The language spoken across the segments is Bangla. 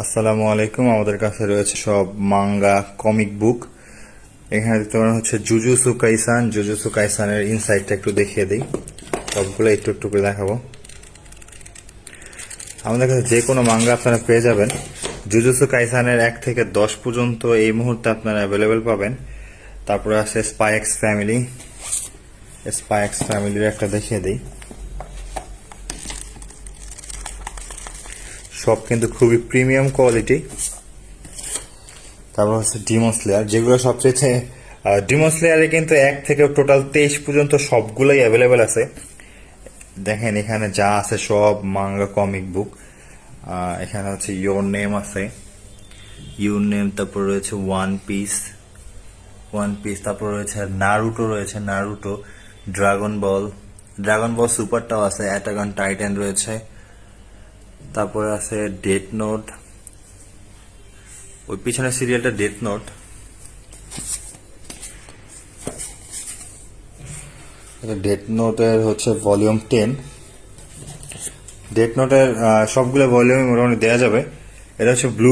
আসসালামু আলাইকুম। আমাদের কাছে রয়েছে সব মাঙ্গা কমিক বুক। এখানে দেখতে পারেন হচ্ছে জুজুসু কাইসানের ইনসাইডটা একটু দেখিয়ে দিই। সবগুলো একটু একটু করে দেখাবো। আমাদের কাছে যে কোনো মাঙ্গা আপনারা পেয়ে যাবেন। জুজুসু কাইসানের 1 থেকে 10 পর্যন্ত এই মুহূর্তে আপনারা অ্যাভেলেবেল পাবেন। তারপরে আছে স্পাই এক্স ফ্যামিলির একটা দেখিয়ে দিই। সব কিন্তু খুবই প্রিমিয়াম কোয়ালিটি। তারপর হচ্ছে ডিমন স্লেয়ার, যেগুলো সবচেয়ে ডিমন স্লেয়ারে কিন্তু 1 থেকে টোটাল 23 পর্যন্ত সবগুলোই অ্যাভেলেবেল আছে। দেখেন এখানে যা আছে সব মাঙ্গা কমিক বুক। এখানে হচ্ছে ইয়োর নেম আছে, তারপর রয়েছে ওয়ান পিস, তারপর রয়েছে নারুটো, ড্রাগন বল সুপারটাও আছে, অ্যাটাক অন টাইটান রয়েছে, তারপরে আছে ডেথ নোট, ওই পিছনের সিরিয়ালটা ডেথ নোট। ডেথ নোটের হচ্ছে ভলিউম 10। ডেথ নোটের সবগুলো ভলিউমে মোটামুটি দেওয়া যাবে। এটা হচ্ছে ব্লু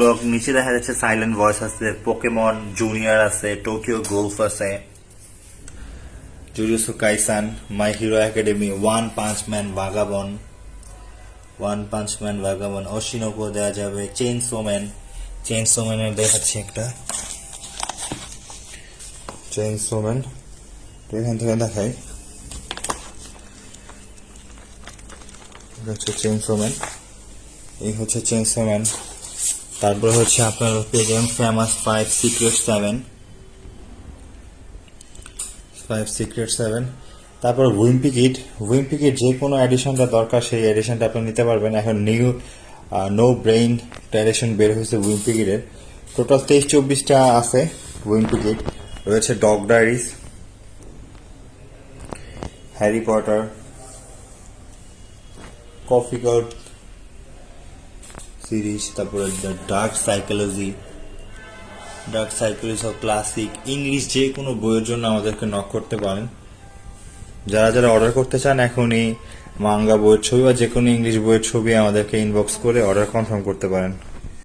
লক। নিচে দেখা যাচ্ছে সাইলেন্ট ভয়েস আছে, পোকেমন জুনিয়র আছে, টোকিও গোলফ আছে, Jujutsu Kaisen, my hero academy, one punch man Vagabond, Oshi no Ko দেওয়া যাবে, চেইনসো ম্যানের দেখাচ্ছি একটা এখান থেকে দেখাই। এই হচ্ছে চেইনসো ম্যান। তারপরে হচ্ছে আপনার পেয়ে যাবেন ফেমাস 5 সিক্রেট 7। তারপর উইম্পি কিড যে কোনো এডিশনটা দরকার সেই এডিশনটা আপনি নিতে পারবেন। এখন নিউ নো ব্রেইন এডিশন বের হয়েছে উইম্পি কিডের। টোটাল 23-24টা আছে উইম্পি কিড। রয়েছে dog diaries, Harry Potter, coffee god series, তারপরে dark psychology of classic English. যে কোনো বইয়ের জন্য আমাদেরকে নক করতে পারেন। যারা যারা অর্ডার করতে চান এখনই মাঙ্গা বইয়ের ছবি বা যে কোনো ইংলিশ বইয়ের ছবি আমাদেরকে ইনবক্স করে অর্ডার কনফার্ম করতে পারেন।